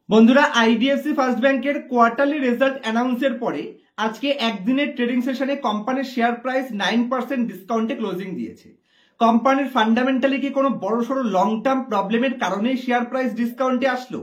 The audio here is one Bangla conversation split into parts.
বন্ধুরা, আইডিএফসি ফার্স্ট ব্যাংকের কোয়ার্টারলি রেজাল্ট অ্যানাউন্সের পরে আজকে একদিনের ট্রেডিং সেশনে কোম্পানির শেয়ার প্রাইস 9% ডিসকাউন্টে ক্লোজিং দিয়েছে। কোম্পানির ফান্ডামেন্টালি কি কোনো বড়সড় লং টার্ম প্রবলেমের কারণেই শেয়ার প্রাইস ডিসকাউন্টে আসলো,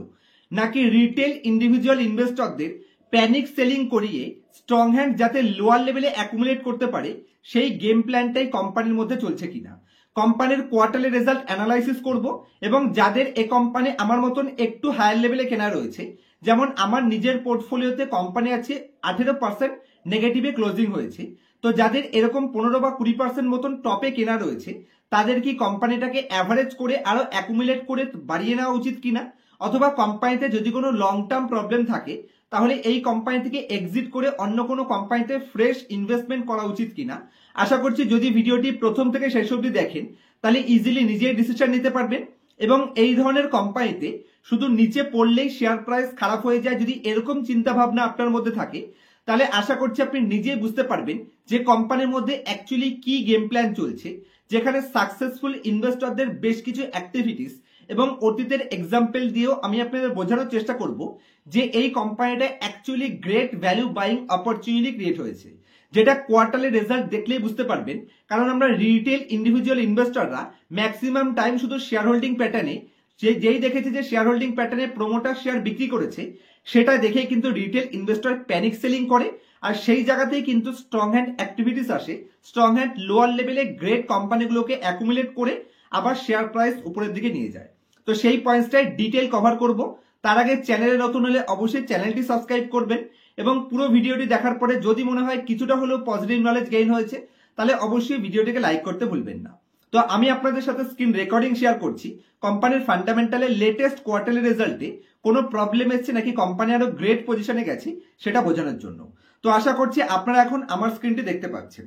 নাকি রিটেল ইন্ডিভিজুয়াল ইনভেস্টরদের প্যানিক সেলিং করিয়ে স্ট্রং হ্যান্ড যাতে লোয়ার লেভেলে অ্যাকুমুলেট করতে পারে সেই গেম প্ল্যানটাই কোম্পানির মধ্যে চলছে কিনা, কোম্পানির কোয়ার্টারলি রেজাল্ট অ্যানালাইসিস করব। এবং যাদের এই কোম্পানি আমার মতন একটু হায়ার লেভেলে কেনা রয়েছে, যেমন আমার নিজের পোর্টফোলিওতে কোম্পানি আছে 18% নেগেটিভে ক্লোজিং হয়েছে, তো যাদের এরকম 15 বা 20% মতন টপে কেনা রয়েছে তাদের কি কোম্পানিটাকে অ্যাভারেজ করে আরো অ্যাকুমুলেট করে বাড়িয়ে নেওয়া উচিত কিনা, অথবা কোম্পানিতে যদি কোনো লং টার্ম প্রবলেম থাকে তাহলে এই কোম্পানি থেকে এক্সিট করে অন্য কোনো কোম্পানিতে ফ্রেশ ইনভেস্টমেন্ট করা উচিত কিনা। আশা করছি যদি ভিডিওটি প্রথম থেকে শেষ অবধি দেখেন তাহলে ইজিলি নিজেই ডিসিশন নিতে পারবেন। এবং এই ধরনের কোম্পানিতে শুধু নিচে পড়লেই শেয়ার প্রাইস খারাপ হয়ে যায়, যদি এরকম চিন্তা ভাবনা আপনার মধ্যে থাকে তাহলে আশা করছি আপনি নিজেই বুঝতে পারবেন যে কোম্পানির মধ্যে অ্যাকচুয়ালি কি গেম প্ল্যান চলছে, যেখানে সাকসেসফুল ইনভেস্টরদের বেশ কিছু অ্যাক্টিভিটিস এবং অতীতের এক্সাম্পল দিয়েও আমি আপনাদের বোঝানোর চেষ্টা করব যে এই কোম্পানিটা actually great value buying opportunity create হয়েছে, যেটা কোয়ার্টারলি রেজাল্ট দেখলেই বুঝতে পারবেন। কারণ আমরা রিটেল ইন্ডিভিজুয়াল ইনভেস্টররা ম্যাক্সিমাম টাইম শুধু শেয়ার হোল্ডিং প্যাটার্নে যেই দেখেছে যে শেয়ার হোল্ডিং প্যাটার্নে প্রমোটার শেয়ার বিক্রি করেছে সেটা দেখেই কিন্তু রিটেল ইনভেস্টর প্যানিক সেলিং করে, আর সেই জায়গাতেই কিন্তু স্ট্রং হ্যান্ড অ্যাক্টিভিটিস আসে। স্ট্রং হ্যান্ড লোয়ার লেভেলে গ্রেট কোম্পানিগুলোকে অ্যাকুমুলেট করে আবার শেয়ার প্রাইস উপরের দিকে নিয়ে যায়। তো সেই পয়েন্টসটাই ডিটেল কভার করব। তার আগে চ্যানেলে নতুন হলে অবশ্যই চ্যানেলটি সাবস্ক্রাইব করবেন এবং পুরো ভিডিওটি দেখার পরে যদি মনে হয় কিছুটা হলেও পজিটিভ নলেজ গেইন হয়েছে তাহলে অবশ্যই ভিডিওটিকে লাইক করতে ভুলবেন না। তো আমি আপনাদের সাথে স্ক্রিন রেকর্ডিং শেয়ার করছি কোম্পানির ফান্ডামেন্টালের লেটেস্ট কোয়ার্টারলি রেজাল্টে কোনো প্রবলেম এসছে নাকি কোম্পানি আরো গ্রেট পজিশনে গেছে সেটা বোঝানোর জন্য। তো আশা করছি আপনারা এখন আমার স্ক্রিনটি দেখতে পাচ্ছেন।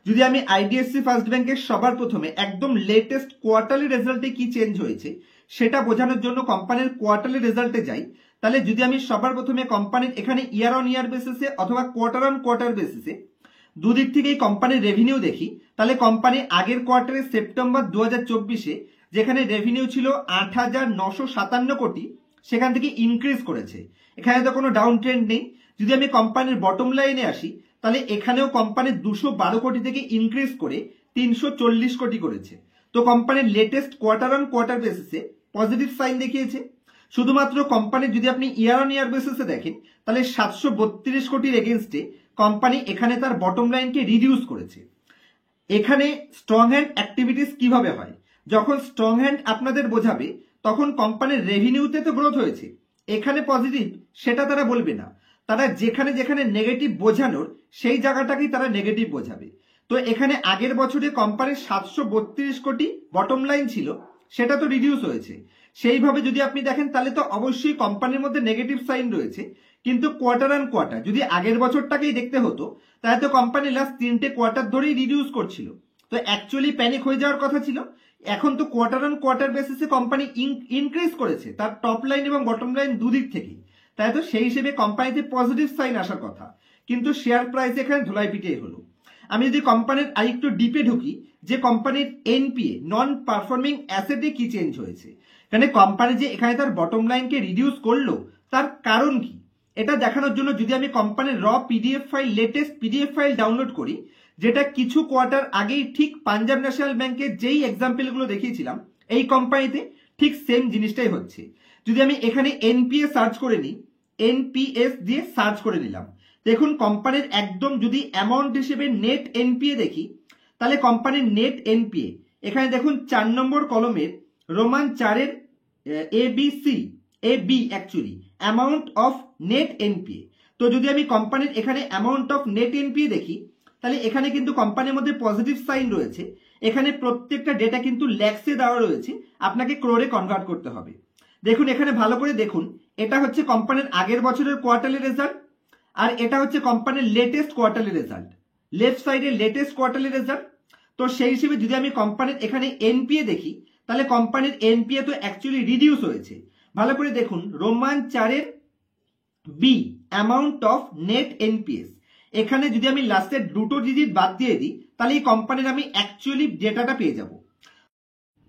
যদি আমি আইডিএফসি ফার্স্ট ব্যাংকের সবার প্রথমে একদম লেটেস্ট কোয়ার্টারলি রেজাল্টে কি চেঞ্জ হয়েছে সেটা বোঝানোর জন্য কোম্পানির কোয়ার্টারলি রেজাল্টে যাই, তাহলে যদি আমি সবার প্রথমে কোম্পানির এখানে ইয়ার অন ইয়ার বেসিসে অথবা কোয়ার্টার অন কোয়ার্টার বেসিসে দুদিক থেকেই কোম্পানির রেভিনিউ দেখি, তাহলে কোম্পানি আগের কোয়ার্টারে সেপ্টেম্বর 2024-এ যেখানে রেভিনিউ ছিল 8,957 কোটি সেখান থেকে ইনক্রিজ করেছে। এখানে তো কোনো ডাউন ট্রেন্ড নেই। যদি আমি কোম্পানির বটম লাইনে আসি তাহলে এখানেও কোম্পানির 212 কোটি থেকে ইনক্রিজ করে 340 কোটি করেছে। তো কোম্পানির লেটেস্ট কোয়ার্টার অন কোয়ার্টার বেসিসে পজিটিভ সাইন দেখিয়েছে। শুধুমাত্র কোম্পানির যদি আপনি ইয়ার অন ইয়ার বেসিসে দেখেন তাহলে 732 কোটির এগেইনস্টে কোম্পানি এখানে তার বটম লাইনকে রিডিউস করেছে। এখানে স্ট্রং হ্যান্ড অ্যাক্টিভিটিস কিভাবে হয়, যখন স্ট্রং হ্যান্ড আপনাদের বোঝাবে তখন কোম্পানির রেভিনিউতে তো গ্রোথ হয়েছে, এখানে পজিটিভ সেটা তারা বলবে না। তারা যেখানে যেখানে নেগেটিভ বোঝানোর সেই জায়গাটাকেই তারা নেগেটিভ বোঝাবে। তো এখানে আগের বছরে কোম্পানির 732 কোটি বটম লাইন ছিল, সেটা তো রিডিউস হয়েছে। সেইভাবে যদি আপনি দেখেন তাহলে তো অবশ্যই কোম্পানির মধ্যে নেগেটিভ সাইন রয়েছে। কিন্তু কোয়ার্টার অন কোয়ার্টার যদি আগের বছরটাকেই দেখতে হতো তাহলে তো কোম্পানি লাস্ট 3টে কোয়ার্টার ধরেই রিডিউস করছিল, তো অ্যাকচুয়ালি প্যানিক হয়ে যাওয়ার কথা ছিল। এখন তো কোয়ার্টার অন কোয়ার্টার বেসিসে কোম্পানি ইনক্রিজ করেছে তার টপ লাইন এবং বটম লাইন দুদিক থেকেই, তাই তো সেই হিসেবে কোম্পানিতে পজিটিভ সাইন আসার কথা, কিন্তু শেয়ার প্রাইস এখানে ধুলাই পিটিয়ে হলো। আমি যদি কোম্পানির আরেকটু ডিপে ঢুকি যে কোম্পানির এনপিএ নন পারফর্মিং অ্যাসেটে কি চেঞ্জ হয়েছে, মানে কোম্পানি যে এখানে তার বটম লাইনকে রিডিউস করলো তার কারণ কি, এটা দেখানোর জন্য যদি আমি কোম্পানির র PDF file latest PDF file download করি, যেটা কিছু কোয়ার্টার আগেই ঠিক পাঞ্জাব ন্যাশনাল ব্যাংকের যেই এক্সাম্পলগুলো দেখিয়েছিলাম এই কোম্পানিতে ঠিক সেম জিনিসটাই হচ্ছে। যদি আমি এখানে এনপিএ সার্চ করে নিই, এনপিএস দিয়ে সার্চ করে নিলাম, দেখুন কোম্পানির একদম যদি অ্যামাউন্ট হিসেবে নেট এনপিএ দেখি তাহলে কোম্পানির নেট এনপিএ এখানে দেখুন 4 নম্বর কলমের রোমান 4-এর A B actually amount of net NPA. তো যদি আমি কোম্পানির এখানে অ্যামাউন্ট অফ নেট এনপিএ দেখি তাহলে এখানে কিন্তু কোম্পানির মধ্যে পজিটিভ সাইন রয়েছে। এখানে প্রত্যেকটা ডেটা কিন্তু ল্যাক্সে দেওয়া রয়েছে, আপনাকে ক্রোরে কনভার্ট করতে হবে। দেখুন এখানে ভালো করে দেখুন, এটা হচ্ছে কোম্পানির আগের বছরের কোয়ার্টারলি রেজাল্ট আর এটা হচ্ছে কোম্পানির লেটেস্ট কোয়ার্টারলি রেজাল্ট, লেফট সাইডে লেটেস্ট কোয়ার্টারলি রেজাল্ট। তো সেই হিসেবে যদি আমি কোম্পানির এখানে এনপিএ দেখি তাহলে কোম্পানির এনপিএ তো অ্যাকচুয়ালি রিডিউস হয়েছে। ভালো করে দেখুন রোমান 4-এর B amount of net NPAs, এখানে যদি আমি লাস্টের দুটো ডিজিট বাদ দিয়ে দিই তাহলে এই কোম্পানির আমি অ্যাকচুয়ালি ডেটাটা পেয়ে যাব।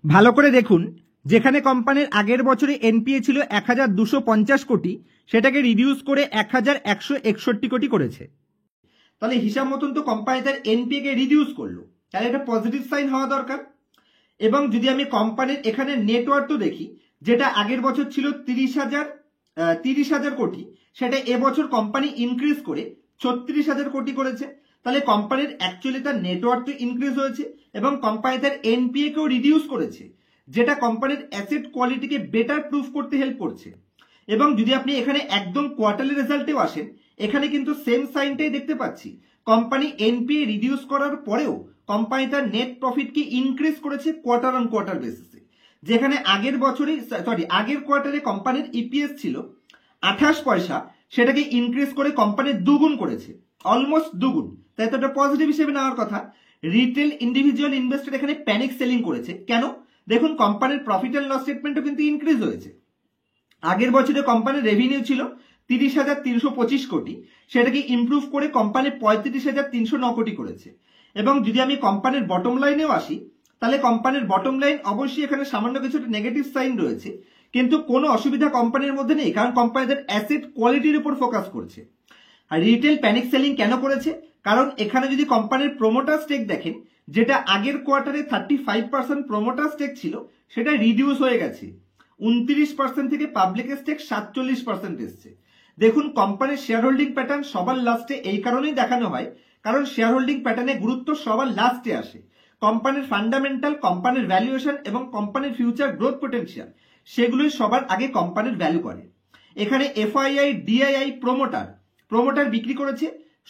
ভালো করে দেখুন যেখানে কোম্পানির আগের বছরে এনপিএ ছিল 1250 কোটি, সেটাকে রিডিউস করে 1161 কোটি করেছে। তাহলে হিসাব মতন তো কোম্পানি তার এনপিএ কে রিডিউস করলো, তাহলে এটা পজিটিভ সাইন হওয়া দরকার। এবং যদি আমি কোম্পানির এখানে নেটওয়ার্থ দেখি, যেটা আগের বছর ছিল 30,000 কোটি, সেটা এবছর কোম্পানি ইনক্রিজ করে 36,000 কোটি করেছে। তাহলে কোম্পানির অ্যাকচুয়ালি তার নেটওয়ার্থ ইনক্রিজ হয়েছে এবং কোম্পানি তার এনপিএ কেও রিডিউস করেছে, যেটা কোম্পানির অ্যাসেট কোয়ালিটিকে বেটার প্রুফ করতে হেল্প করছে। এবং যদি আপনি এখানে একদম কোয়ার্টারলি রেজাল্টেও আসেন, এখানে কিন্তু সেম সাইনটাই দেখতে পাচ্ছি। কোম্পানি এনপিএ রিডিউস করার পরেও কোম্পানি তার নেট প্রফিটকে ইনক্রিজ করেছে কোয়ার্টার অন কোয়ার্টার বেসিসে। যেখানে আগের কোয়ার্টারে কোম্পানির ইপিএস ছিল 28 পয়সা, সেটাকে ইনক্রিজ করে কোম্পানির দুগুণ করেছে, অলমোস্ট দুগুণ। তাই তো এটা পজিটিভ হিসেবে নেওয়ার কথা। রিটেল ইন্ডিভিজুয়াল ইনভেস্টর এখানে প্যানিক সেলিং করেছে কেন? দেখুন কোম্পানির প্রফিট অ্যান্ড লস স্টেটমেন্টও কিন্তু ইনক্রিজ হয়েছে। আগের বছরে কোম্পানির রেভিনিউ ছিল 30,325 কোটি, সেটাকে ইমপ্রুভ করে কোম্পানি 35,309 কোটি করেছে। এবং যদি আমি কোম্পানির বটম লাইনেও আসি, তাহলে কোম্পানির বটম লাইন অবশ্যই এখানে সামান্য কিছু নেগেটিভ সাইন রয়েছে, কিন্তু কোনো অসুবিধা কোম্পানির মধ্যে নেই, কারণ কোম্পানিদের অ্যাসেট কোয়ালিটির উপর ফোকাস করছে। আর রিটেল প্যানিক সেলিং কেন করেছে? কারণ এখানে যদি কোম্পানির প্রোমোটার স্টেক দেখেন, যেটা আগের কোয়ার্টারে 35% প্রোমোটার স্টেক ছিল, সেটা রিডিউস হয়ে গেছে 29% থেকে পাবলিক স্টেক 47% এসছে। দেখুন কোম্পানির শেয়ার হোল্ডিং প্যাটার্ন সবার লাস্টে এই কারণেই দেখানো হয়, কারণ শেয়ার হোল্ডিং প্যাটার্নের গুরুত্ব সবার লাস্টে আসে। কোম্পানির ফান্ডামেন্টাল, কোম্পানির ভ্যালুয়েশন এবং কোম্পানির ফিউচার গ্রোথ পোটেনশিয়াল, সেগুলোই সবার আগে কোম্পানির ভ্যালু করে। এখানে এফআইআই, ডিআইআই, প্রোমোটার বিক্রি করেছে,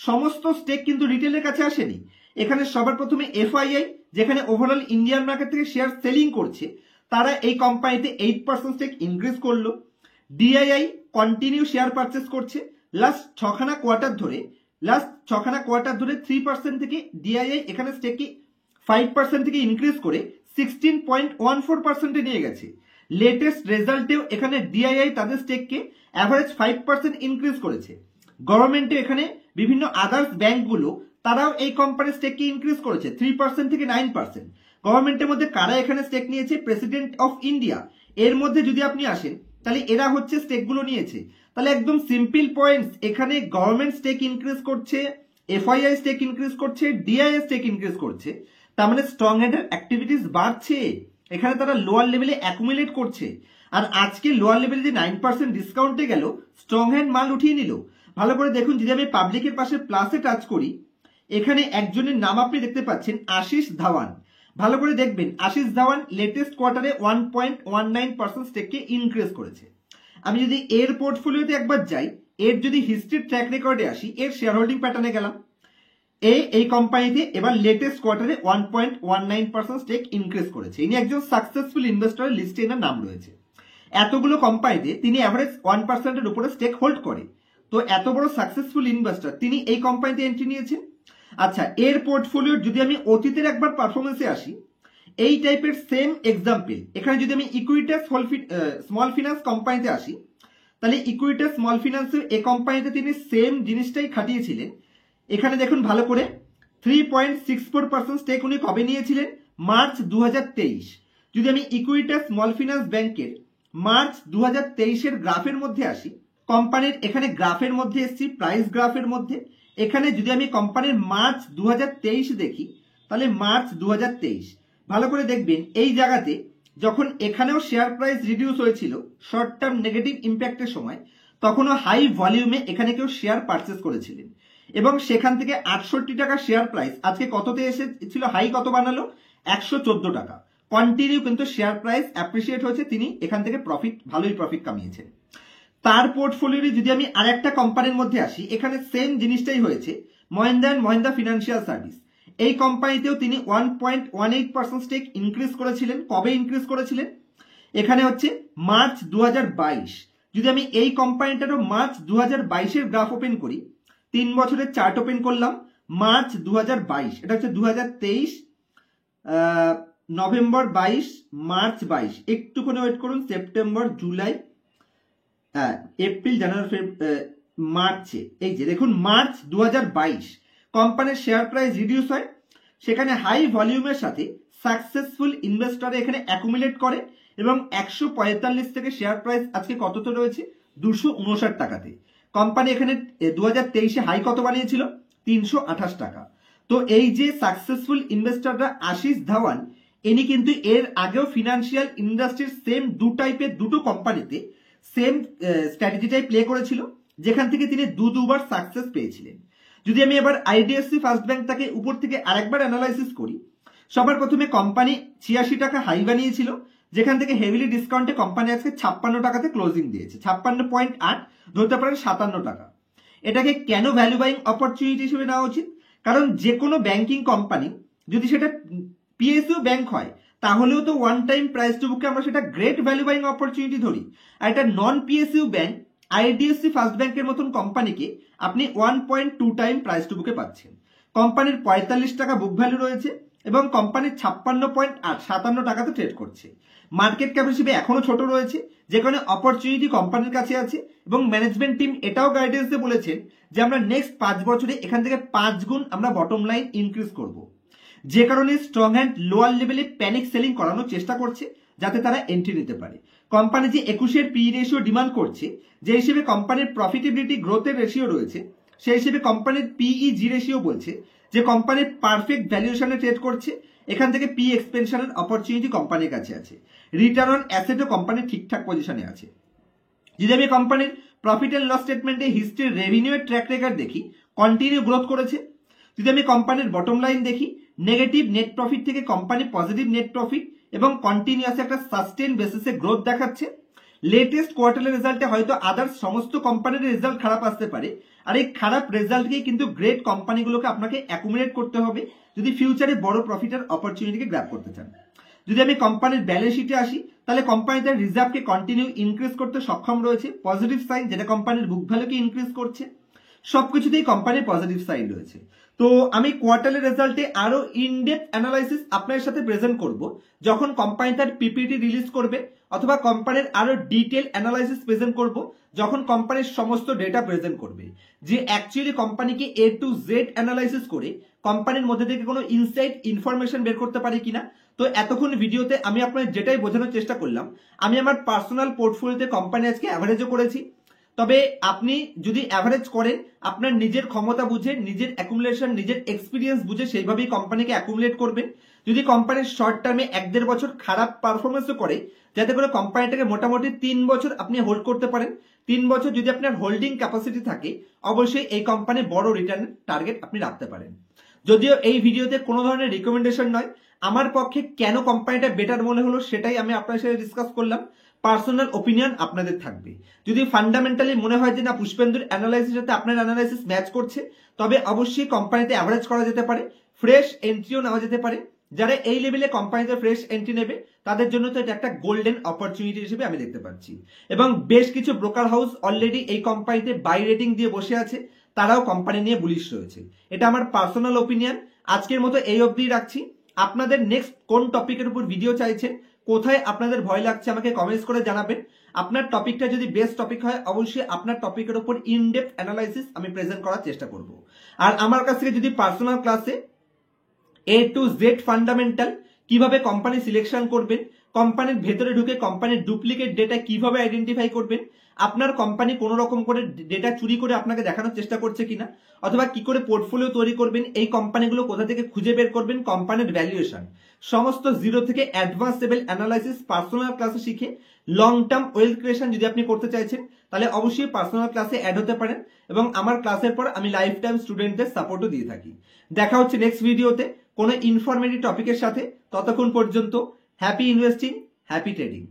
সমস্ত স্টেক কিন্তু রিটেলের কাছে আসেনি। এখানে সবার প্রথমে এফআইআই, যেখানে ওভারঅল ইন্ডিয়ান মার্কেট থেকে শেয়ার সেলিং করছে, তারা এই কোম্পানিতে 8% স্টেক ইনক্রিজ করলো। ডিআইআই কন্টিনিউ শেয়ার পারচেস করছে লাস্ট ছখানা কোয়ার্টার ধরে 3% থেকে ডিআইআই এখানে স্টেককে 5% থেকে ইনক্রিজ করে 16.14% নিয়ে গেছে। লেটেস্ট রেজাল্টেও এখানে ডিআইআই তাদের স্টেককে অ্যাভারেজ 5% ইনক্রিজ করেছে। গভর্নমেন্টে এখানে বিভিন্ন আদার্স ব্যাংকগুলো তারাও এই কোম্পানির স্টেককে ইনক্রিজ করেছে 3% থেকে 9%। গভর্নমেন্টের মধ্যে কারা এখানে স্টেক নিয়েছে? President of India. এর মধ্যে যদি আপনি আসেন, তাহলে এরা হচ্ছে স্টেকগুলো নিয়েছে। তাহলে একদম সিম্পল পয়েন্টস, এখানে গভর্নমেন্ট স্টেক ইনক্রিজ করছে, এফআইআই স্টেক ইনক্রিজ করছে, ডিআইআই স্টেক ইনক্রিজ করছে, তার মানে স্ট্রং হ্যান্ডের অ্যাক্টিভিটিস বাড়ছে। এখানে তারা লোয়ার লেভেলে অ্যাকুমুলেট করছে। আর আজকে লোয়ার লেভেলে যে 9% ডিসকাউন্টে গেল, স্ট্রং হ্যান্ড মাল উঠিয়ে নিল। ভালো করে দেখুন, যদি আমি পাবলিকের পাশে প্লাসে টাচ করি, এখানে একজনের নাম আপনি দেখতে পাচ্ছেন, আশিস ধাওয়ান। ভালো করে দেখবেন, আশিস ধাওয়ান লেটেস্ট কোয়ার্টারে 1.19% স্টেককে ইনক্রিজ করেছে। আমি যদি এর পোর্টফোলিওতে একবার যাই, এর যদি হিস্ট্রি ট্র্যাক রেকর্ডে আসি, এর শেয়ার হোল্ডিং প্যাটার্নে গেলাম, এই কোম্পানিতে এবার লেটেস্ট কোয়ার্টারে 1.19% স্টেক ইনক্রিজ করেছে। ইনি একজন সাকসেসফুল ইনভেস্টরের লিস্টে এনার নাম রয়েছে। এতগুলো কোম্পানিতে তিনি অ্যাভারেজ 1%-এর উপরে স্টেক হোল্ড করে। তো এত বড় সাকসেসফুল ইনভেস্টর, তিনি এই কোম্পানিতে এন্ট্রি নিয়েছেন। আচ্ছা, এর পোর্টফোলিওর যদি আমি অতীতের একবার পারফরমেন্সে আসি, এই টাইপের সেম এক্সাম্পল, এখানে যদি আমি ইকুইটাস স্মল ফিনান্স কোম্পানিতে আসি, তাহলে ইকুইটাস স্মল ফিনান্সের এই কোম্পানিতে তিনি সেম জিনিসটাই খাটিয়েছিলেন। এখানে দেখুন ভালো করে, 3.64% স্টেক উনি কবে নিয়েছিলেন? মার্চ 2023। যদি আমি ইকুইটাস স্মল ফিনান্স ব্যাংকের মার্চ 2023-এর গ্রাফের মধ্যে আসি, কোম্পানির এখানে গ্রাফের মধ্যে এসছি, প্রাইস গ্রাফের মধ্যে। এখানে যদি আমি কোম্পানির মার্চ 2023 দেখি, তাহলে মার্চ 2023 ভালো করে দেখবেন, এই জায়গাতে যখন এখানেও শেয়ার প্রাইস রিডিউস হয়েছিল শর্ট টার্ম নেগেটিভ ইম্প্যাক্টের সময়, তখনও হাই ভলিউমে এখানে কেউ শেয়ার পারচেস করেছিলেন এবং সেখান থেকে 68 টাকা শেয়ার প্রাইস আজকে কততে এসেছিল? হাই কত বানালো? 114 টাকা। কন্টিনিউ কিন্তু শেয়ার প্রাইস অ্যাপ্রিসিয়েট হয়েছে, তিনি এখান থেকে ভালোই প্রফিট কামিয়েছেন। তার পোর্টফোলিওতে যদি আমি আরেকটা কোম্পানির মধ্যে আসি, এখানে সেম জিনিসটাই হয়েছে, Mahindra and Mahindra financial service. এই কোম্পানিতেও তিনি 1.18% স্টেক ইনক্রিজ করেছিলেন। কবে ইনক্রিজ করেছিলেন? এখানে হচ্ছে মার্চ 2022। যদি আমি এই কোম্পানিটারও মার্চ 2022-এর গ্রাফ ওপেন করি, 3 বছরের চার্ট ওপেন করলাম, মার্চ 2022, এটা হচ্ছে 2023, নভেম্বর 22, মার্চ 22, একটুখানি ওয়েট করুন, সেপ্টেম্বর, জুলাই, এপ্রিল, জানুয়ারি, মার্চে, এই যে দেখুন মার্চ 2022 কোম্পানির শেয়ার প্রাইস রিডিউস হয়। সেখানে হাই ভলিউমের সাথে সাকসেসফুল ইনভেস্টর এখানে অ্যাকুমুলেট করে এবং 145 থেকে শেয়ার প্রাইস আজকে কততে রয়েছে 259 টাকাতে। কোম্পানি এখানে 2023-এ হাই কত বানিয়েছিল 328 টাকা। তো এই যে সাকসেসফুল ইনভেস্টররা আশিস ধাওয়ান, ইনি কিন্তু এর আগেও ফিনান্সিয়াল ইন্ডাস্ট্রির সেম দুটো কোম্পানিতে সেম স্ট্র্যাটেজিটাই প্লে করেছিল, যেখান থেকে তিনি দুবার সাকসেস পেয়েছিলেন। যদি আমি এবার আইডিএফসি ফার্স্ট ব্যাংক তাকে উপর থেকে আরেকবার অ্যানালাইসিস করি, সবার প্রথমে কোম্পানি 86 টাকা হাই বানিয়েছিল, যেখান থেকে হেভিলি ডিসকাউন্টে কোম্পানি আজকে 56 টাকাতে ক্লোজিং দিয়েছে, 56.8 ধরতে পারেন 57 টাকা। এটাকে কেন ভ্যালু বাইং অপরচুনিটি হিসেবে নেওয়া উচিত? কারণ যে কোনো ব্যাংকিং কোম্পানি যদি সেটা পিএসইউ ব্যাংক হয়, তাহলেও তো ওয়ান টাইম প্রাইস টু বুকে আমরা সেটা গ্রেট ভ্যালু বাইং অপরচুনিটি ধরি। আর এটা নন পিএসইউ ব্যাংক আইডিএফসি ফার্স্ট ব্যাংকের মতন কোম্পানিকে আপনি 1.2 টাইম প্রাইস টু বুকে পাচ্ছেন। কোম্পানির 45 টাকা বুক ভ্যালু রয়েছে এবং কোম্পানির 56.8 টাকাতে ট্রেড করছে। মার্কেট ক্যাপ হিসেবে এখনো ছোট রয়েছে, যে কারণে অপরচুনিটি কোম্পানির কাছে আছে এবং ম্যানেজমেন্ট টিম এটাও গাইডেন্স দিয়ে বলেছেন যে আমরা নেক্সট 5 বছরে এখান থেকে 5 গুণ আমরা বটম লাইন ইনক্রিজ করব। যে কারণে স্ট্রং হ্যান্ড লোয়ার লেভেলে প্যানিক সেলিং করানোর চেষ্টা করছে যাতে তারা এন্ট্রি নিতে পারে। কোম্পানি যে 21-এর পি রেশিও ডিমান্ড করছে, যে হিসেবে কোম্পানির প্রফিটেবিলিটি গ্রোথের রেশিও রয়েছে, সেই হিসেবে কোম্পানির পিইজি রেশিও বলছে যে কোম্পানির পারফেক্ট ভ্যালুয়েশনে ট্রেড করছে। এখান থেকে পি এক্সপেনশনের অপরচুনিটি কোম্পানির কাছে আছে। রিটার্ন অন অ্যাসেটও কোম্পানির ঠিকঠাক পজিশনে আছে। যদি আমি কোম্পানির প্রফিট অ্যান্ড লস স্টেটমেন্টে হিস্ট্রি রেভিনিউয়ের ট্র্যাক রেকর্ড দেখি, কন্টিনিউ গ্রোথ করেছে। যদি আমি কোম্পানির বটম লাইন দেখি, নেগেটিভ নেট প্রফিট থেকে কোম্পানি পজিটিভ নেট প্রফিট এবং কন্টিনিউয়াস একটা সাস্টেইন বেসিসে গ্রোথ দেখাচ্ছে। লেটেস্ট কোয়ার্টারের রেজাল্টে হয়তো আদার্স সমস্ত কোম্পানির রেজাল্ট খারাপ আসতে পারে, আর এই খারাপ রেজাল্টকেই কিন্তু গ্রেট কোম্পানিগুলোকে আপনাকে অ্যাকুমুলেট করতে হবে যদি ফিউচারে বড় প্রফিটের অপরচুনিটিকে গ্র্যাব করতে চান। যদি আমি কোম্পানির ব্যালেন্স শিটে আসি, তাহলে কোম্পানি তার রিজার্ভকে কন্টিনিউ ইনক্রিজ করতে সক্ষম রয়েছে, পজিটিভ সাইন, যেটা কোম্পানির বুক ভ্যালুকে ইনক্রিজ করছে। সবকিছুতেই কোম্পানির পজিটিভ সাইন রয়েছে। তো আমি কোয়ার্টারলি রেজাল্টে আরো ইনডেপথ অ্যানালাইসিস আপনার সাথে প্রেজেন্ট করব যখন কোম্পানি তার পিপিটি রিলিজ করবে, অথবা কোম্পানির আরো ডিটেল অ্যানালাইসিস প্রেজেন্ট করব যখন কোম্পানির সমস্ত ডেটা প্রেজেন্ট করবে, যে অ্যাকচুয়ালি কোম্পানিকে এ টু জেড অ্যানালাইসিস করে কোম্পানির মধ্যে থেকে কোনো ইনসাইট ইনফরমেশন বের করতে পারি কিনা। তো এতক্ষণ ভিডিওতে আমি আপনাদের যেটাই বোঝানোর চেষ্টা করলাম, আমি আমার পার্সোনাল পোর্টফোলিওতে কোম্পানি আজকে অ্যাভারেজও করেছি। তবে আপনি যদি অ্যাভারেজ করেন, আপনার নিজের ক্ষমতা বুঝে, নিজের অ্যাকুমুলেশন, নিজের এক্সপিরিয়েন্স বুঝে সেইভাবেই কোম্পানিকে অ্যাকুমুলেট করবেন। যদি কোম্পানির শর্ট টার্মে 1-1.5 বছর খারাপ পারফরমেন্সও করে, যাতে করে কোম্পানিটাকে মোটামুটি 3 বছর আপনি হোল্ড করতে পারেন। 3 বছর যদি আপনার হোল্ডিং ক্যাপাসিটি থাকে, অবশ্যই এই কোম্পানি বড় রিটার্নের টার্গেট আপনি রাখতে পারেন। যদিও এই ভিডিওতে কোনো ধরনের রিকমেন্ডেশন নয়, আমার পক্ষে কেন কোম্পানিটা বেটার মনে হলো সেটাই আমি আপনার সাথে ডিসকাস করলাম। পার্সোনাল ওপিনিয়ন আপনাদের থাকবে। যদি ফান্ডামেন্টালি মনে হয় যে না পুষ্পেন্দুর অ্যানালাইসিস সাথে আপনার অ্যানালাইসিস ম্যাচ করছে, তবে অবশ্যই কোম্পানিতে অ্যাভারেজ করা যেতে পারে, ফ্রেশ এন্ট্রিও নেওয়া যেতে পারে। যারা এই লেভেলে কোম্পানিতে ফ্রেশ এন্ট্রি নেবে, তাদের জন্য তো এটা একটা গোল্ডেন অপরচুনিটি হিসেবে আমি দেখতে পাচ্ছি। এবং বেশ কিছু ব্রোকার হাউস অলরেডি এই কোম্পানিতে বাই রেটিং দিয়ে বসে আছে, তারাও কোম্পানি নিয়ে বুলিশ রয়েছে। এটা আমার পার্সোনাল ওপিনিয়ন। আজকের মতো এই অবধি রাখছি। আপনাদের নেক্সট কোন টপিকের উপর ভিডিও চাইছেন, কোথায় আপনাদের ভয় লাগছে, আমাকে কমেন্টস করে জানাবেন। আপনার টপিকটা যদি বেস্ট টপিক হয়, অবশ্যই আপনার টপিকের উপর ইনডেপথ অ্যানালাইসিস আমি প্রেজেন্ট করার চেষ্টা করব। আর আমার কাছ থেকে যদি পার্সোনাল ক্লাসে এ টু জেড ফান্ডামেন্টাল কিভাবে কোম্পানি সিলেকশন করবেন, কোম্পানির ভেতরে ঢুকে কোম্পানির ডুপ্লিকেট ডেটা কিভাবে আইডেন্টিফাই করবেন, আপনার কোম্পানি কোনো রকম করে ডেটা চুরি করে আপনাকে দেখানোর চেষ্টা করছে কিনা, অথবা কি করে পোর্টফোলিও তৈরি করবেন, এই কোম্পানিগুলো কোথা থেকে খুঁজে বের করবেন, কোম্পানির ভ্যালুয়েশন, সমস্ত জিরো থেকে অ্যাডভান্স লেভেল অ্যানালাইসিস পার্সোনাল ক্লাসে শিখে লং টার্ম ওয়েলথ ক্রিয়েশন যদি আপনি করতে চাইছেন, তাহলে অবশ্যই পার্সোনাল ক্লাসে অ্যাড হতে পারেন। এবং আমার ক্লাসের পর আমি লাইফ টাইম স্টুডেন্টদের সাপোর্টও দিয়ে থাকি। দেখা হচ্ছে নেক্সট ভিডিওতে কোনো ইনফরমেটিভ টপিকের সাথে। ততক্ষণ পর্যন্ত হ্যাপি ইনভেস্টিং, হ্যাপি ট্রেডিং।